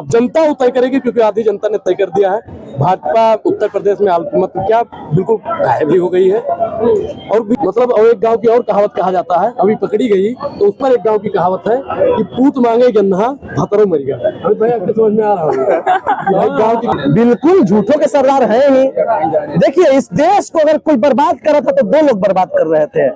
अब जनता वो तय करेगी, क्योंकि आधी जनता ने तय कर दिया है। भाजपा उत्तर प्रदेश में मतलब क्या बिल्कुल गायब ही हो गई है। और मतलब और एक गांव की और कहावत कहा जाता है, अभी पकड़ी गई तो उस पर एक गांव की कहावत है कि पूत मांगे गन्ना भातरों मर गया। अभी भाई आपके समझ में आ रहा होगा गांव की। बिल्कुल झूठों के सरदार है ही। देखिए, इस देश को अगर कोई बर्बाद कर रहा था तो दो लोग बर्बाद कर रहे थे।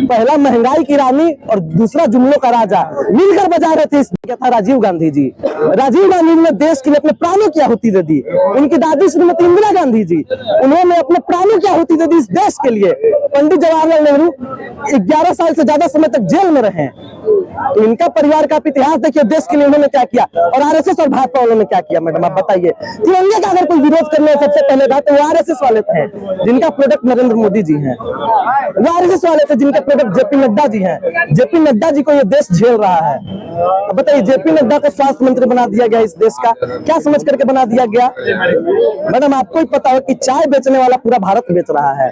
पहला महंगाई की रानी और दूसरा जुमलों का राजा मिलकर बजा रहे थे। क्या था? राजीव गांधी जी। राजीव गांधी ने देश के लिए अपने प्राणों की आहुति दे दी। उनकी दादी श्रीमती इंदिरा गांधी जी, उन्होंने अपने प्राणों की आहुति दे दी इस देश के लिए। पंडित जवाहरलाल नेहरू 11 साल से ज्यादा समय तक जेल में रहे। तो इनका परिवार का इतिहास देखिए, देश के लिए उन्होंने क्या किया, और आरएसएस और भाजपा वालों ने क्या किया। मैडम आप बताइए, तिरंगे का अगर कोई विरोध करने सबसे पहले बात तो वो आरएसएस वाले थे, जिनका प्रोडक्ट नरेंद्र मोदी जी हैं। वो आरएसएस वाले थे जिनका प्रोडक्ट जेपी नड्डा जी हैं। जेपी नड्डा जी को ये देश झेल रहा है। अब बताइए, जेपी नड्डा को स्वास्थ्य मंत्री बना दिया गया इस देश का, क्या समझ करके बना दिया गया? मैडम आपको ही पता हो कि चाय बेचने वाला पूरा भारत बेच रहा है।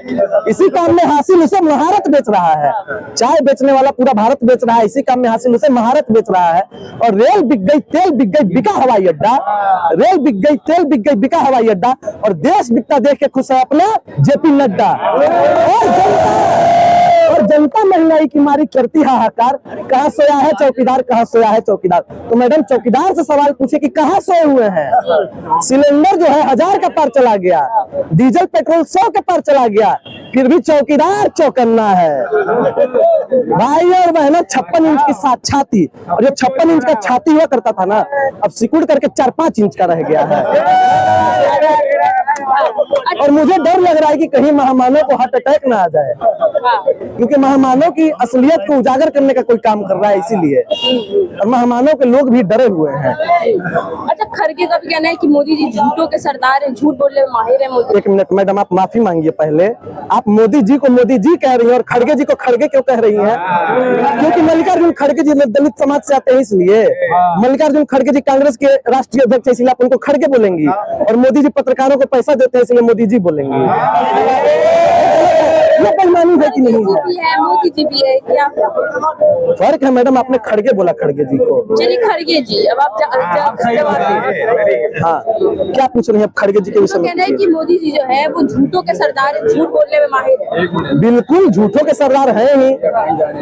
इसी काम में हासिल उसे महारत बेच रहा है। चाय बेचने वाला पूरा भारत बेच रहा है, इसी काम में हासिल उसे महारत बेच रहा है। और रेल बिक गई, तेल बिक गई, बिका हवाई अड्डा। रेल बिक गई, तेल बिक गई, बिका हवाई अड्डा। और देश बिकता देख के खुश है अपना जेपी नड्डा। और जनता महंगाई की मारी करती हाहाकार। कहाँ सोया है चौकीदार, कहाँ सोया है चौकीदार? तो मैडम चौकीदार से सवाल पूछे कि कहाँ सोए हुए हैं? सिलेंडर जो है 1000 का पार चला गया, डीजल पेट्रोल 100 के पार चला गया, फिर भी चौकीदार चौकन्ना है। भाई और बहनों, 56 इंच की छाती, और जो 56 इंच का छाती हुआ करता था ना, अब सिकुड़ करके 4-5 इंच का रह गया है। और मुझे डर लग रहा है कि कहीं मेहमानों को हार्ट अटैक ना आ जाए, क्योंकि मेहमानों की असलियत को उजागर करने का कोई काम कर रहा है, इसीलिए। और मेहमानों के लोग भी डरे हुए हैं। अच्छा, खड़गे का भी कहना है कि मोदी जी झूठों के सरदार हैं, झूठ बोलने में माहिर है मोदी। एक मिनट मैडम, आप माफी मांगिए पहले। आप मोदी जी को मोदी जी कह रही हैं और खड़गे जी को खड़गे क्यों कह रही हैं? क्योंकि मल्लिकार्जुन खड़गे जी दलित समाज से आते हैं, इसलिए। मल्लिकार्जुन खड़गे जी कांग्रेस के राष्ट्रीय अध्यक्ष है, इसलिए आप उनको खड़गे बोलेंगी। और मोदी जी पत्रकारों को पैसा देते हैं, इसलिए मोदी जी बोलेंगे। ये बेईमानी है कि नहीं? मोदी जी भी है, क्या फर्क है मैडम? आपने खड़गे बोला खड़गे जी को। चलिए खड़गे जी, अब आप जवाब दीजिए। हाँ, क्या पूछ रहे हैं आप खड़गे जी के विषय में? कहना है कि मोदी जी जो है वो झूठों के सरदार हैं, झूठ बोलने में माहिर है। बिल्कुल झूठों के सरदार है ही।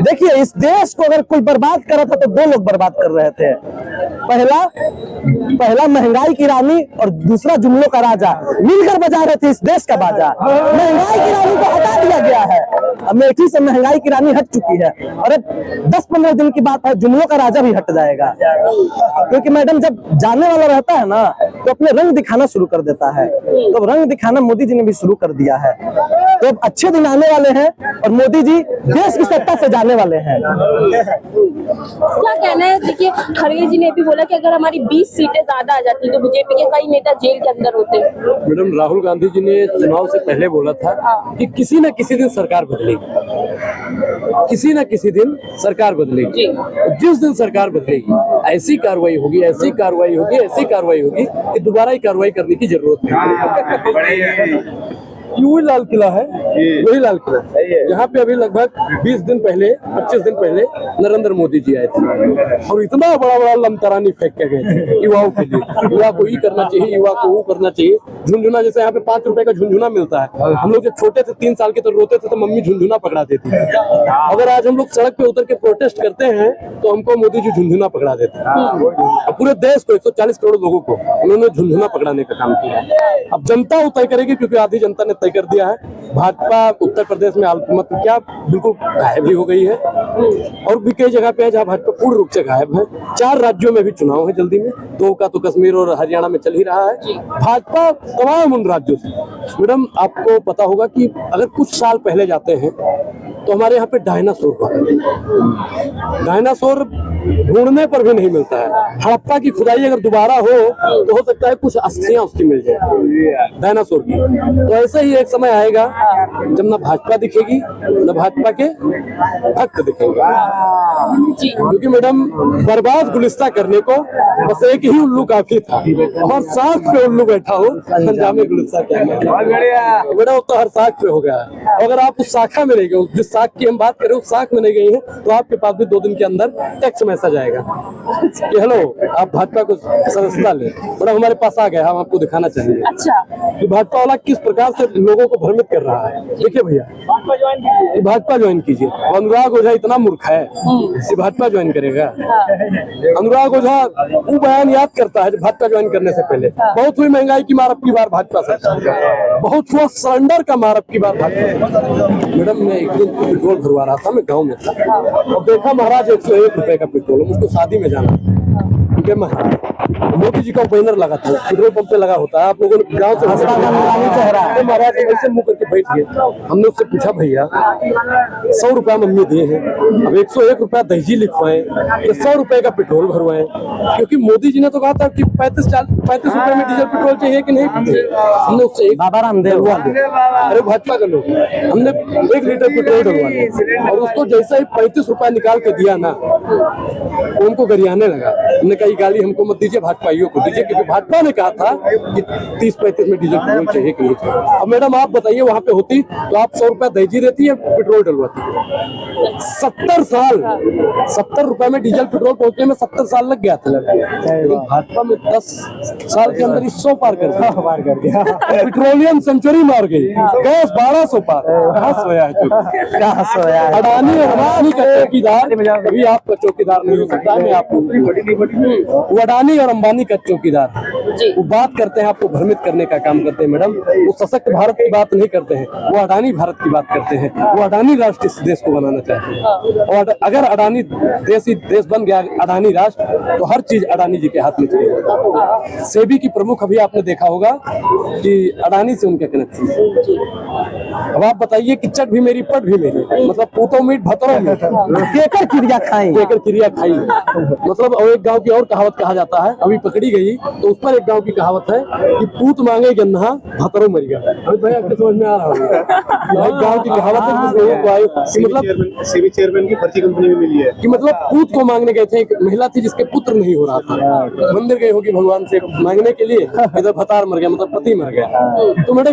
देखिए, इस देश को अगर कोई बर्बाद कर रहा था तो दो लोग बर्बाद कर रहे थे। पहला महंगाई की रानी और दूसरा जुमलों का राजा मिलकर बजा रहे थे इस देश का बाजा। महंगाई की रानी को हटा दिया गया है, अमेठी से महंगाई की रानी हट चुकी है, और अब 10-15 दिन की बात है, जुमलों का राजा भी हट जाएगा। क्योंकि मैडम जब जाने वाला रहता है ना, तो अपने रंग दिखाना शुरू कर देता है। तो रंग दिखाना मोदी जी ने भी शुरू कर दिया है। तो अब अच्छे दिन आने वाले हैं और मोदी जी देश की सत्ता से जाने वाले हैं। क्या कहना है? देखिए, खड़गे जी ने भी बोला कि अगर हमारी 20 सीटें ज्यादा आ जाती तो बीजेपी के कई नेता जेल के अंदर होते। मैडम, राहुल गांधी जी ने चुनाव से पहले बोला था कि किसी न किसी दिन सरकार बदलेगी, किसी न किसी दिन सरकार बदलेगी। जिस दिन सरकार बदलेगी ऐसी कार्रवाई होगी, ऐसी कार्रवाई होगी, ऐसी कार्रवाई होगी कि दोबारा ही कार्रवाई करने की जरूरत नहीं। वही लाल किला है, वही लाल किला जहाँ पे अभी लगभग 20 दिन पहले, 25 दिन पहले नरेंद्र मोदी जी आए थे और इतना बड़ा बड़ा लमतरानी फेंक के गए थे युवाओं के लिए। युवा को ये करना चाहिए, युवा को वो करना चाहिए। झुनझुना, जैसे यहाँ पे 5 रुपए का झुनझुना मिलता है, हम लोग जब छोटे थे 3 साल के तो रोते थे तो मम्मी झुनझुना पकड़ा देती थी। अगर आज हम लोग सड़क पे उतर के प्रोटेस्ट करते हैं तो हमको मोदी जी झुनझुना पकड़ा देते हैं। पूरे देश को 140 करोड़ लोगों को उन्होंने झुनझुना पकड़ाने का काम किया है। अब जनता वो तय करेगी, क्योंकि आधी जनता ने तय कर दिया है। भाजपा उत्तर प्रदेश में मतलब क्या बिल्कुल गायब ही हो गई है। और भी कई जगह पे है जहाँ भाजपा पूर्ण रूप से गायब है। 4 राज्यों में भी चुनाव है जल्दी में, 2 का तो कश्मीर और हरियाणा में चल ही रहा है। भाजपा तमाम उन राज्यों से, मैडम आपको पता होगा कि अगर कुछ साल पहले जाते हैं तो हमारे यहाँ पे डायनासोर हुआ। डायनासोर ढूंढने पर भी नहीं मिलता है। हड़प्पा की खुदाई अगर दोबारा हो तो सकता है कुछ अस्थियां उसकी मिल जाए डायनासोर की। तो ऐसे ही एक समय आएगा जब न भाजपा दिखेगी न भाजपा के भक्त दिखेंगे। क्योंकि मैडम बर्बाद गुलिस्ता करने को बस एक ही उल्लू काफी था, और साख पे उल्लू बैठा हो अंजामे गुलिस्ता क्या है। बेटा वो तो हर साख पे हो गया है। अगर आप उस शाखा में रह गए, जिस साख की हम बात करें, उस साख में नहीं गई हैं तो आपके पास भी 2 दिन के अंदर टेक्स्ट मैसेज आएगा कि हेलो आप भाजपा को सदस्यता ले। बड़ा हमारे पास आ गया, हम आपको दिखाना चाहेंगे अच्छा कि भाजपा वाला किस प्रकार से लोगों को भ्रमित कर रहा है। देखिए भैया, भाजपा ज्वाइन कीजिए। अनुराग ओझा इतना मूर्ख है कि भाजपा ज्वाइन करेगा। अनुराग ओझा वो बयान याद करता है जो भाजपा ज्वाइन करने से पहले, बहुत हुई महंगाई की मार अब की बार भाजपा सरकार, बहुत हुआ सरेंडर का मार अब की बार भाजपा। मैडम मैं एक दिन पेट्रोल भरवा रहा था, मैं गाँव में था और देखा महाराज 101 रुपए का पेट्रोल, मुझको शादी में जाना था। महाराज मोदी जी का बैनर लगा था, पेट्रोल पंप पे लगा होता है, आप लोगों ने गाँव से महाराज ऐसे मुंह करके बैठ गए। हमने उससे पूछा भैया 100 रुपया मम्मी दिए हैं, अब 101 रुपया दही लिखवाए या 100 रुपए का पेट्रोल भरवाए, क्योंकि मोदी जी ने तो कहा था कि 35 रुपए में डीजल पेट्रोल चाहिए कि नहीं। हमने उससे एक बाबा रामदेव, अरे भाजपा का लोग, हमने 1 लीटर पेट्रोल डलवा लिया और उसको जैसा ही 35 रुपया निकाल के दिया ना, उनको गरियाने लगा। हमने कहा गाली हमको मत दीजिए, भाजपाइयों को दीजिए, क्योंकि भाजपा ने कहा था कि 30-35 में डीजल पेट्रोल चाहिए कि नहीं चाहिए। अब मैडम आप बताइए वहां पे होती तो आप 100 रुपया दही देती है, पेट्रोल डलवाती। 70 रुपए में डीजल पेट्रोल पहुंचने में 70 साल लग गया था, लेकिन भाजपा में 10 साल के अंदर 100 पार कर दिया। पेट्रोलियम सेंचुरी मार गई, गैस 1200 पार। कहाँ सोया है कहाँ सोया है? अडानी और अंबानी का चौकीदार कभी आपका चौकीदार नहीं हो सकता। मैं आपको वो अडानी और अंबानी का चौकीदार, वो बात करते हैं आपको भ्रमित करने का काम करते हैं। मैडम वो सशक्त भारत की बात नहीं करते हैं, वो अडानी भारत की बात करते हैं। वो अडानी राष्ट्र इस देश को बनाना चाहते हैं और अगर अडानी देश बन गया, अडानी राष्ट्र, तो हर चीज अडानी जी के हाथ में चली जाएगी। सेबी की प्रमुख अभी आपने देखा होगा कि अडानी से उनका कनेक्शन। अब आप बताइए कि चट भी मेरी पट भी मेरी, मतलब पूतो मीट भतरो मीट, केकर क्रिया खाई, केकर क्रिया खाई। मतलब और एक गांव की और कहावत कहा जाता है, अभी पकड़ी गई तो उस पर एक गांव की कहावत है कि पूत मांगे गन्ना भतरो मर गया। अभी भाई आपके समझ में आ रहा होगा, भाई गांव की कहावत है कुछ लोगों को आई कि मतलब सेबी चेयरमैन की फर्जी कंपनी में मिली है कि मतलब पूत को मांगने गए थे, एक महिला थी जिसके पुत्र नहीं हो रहा था, मंदिर गई होगी भगवान से मांगने के लिए, इधर भतार मर गया, मतलब पति मर गया। तो मैडम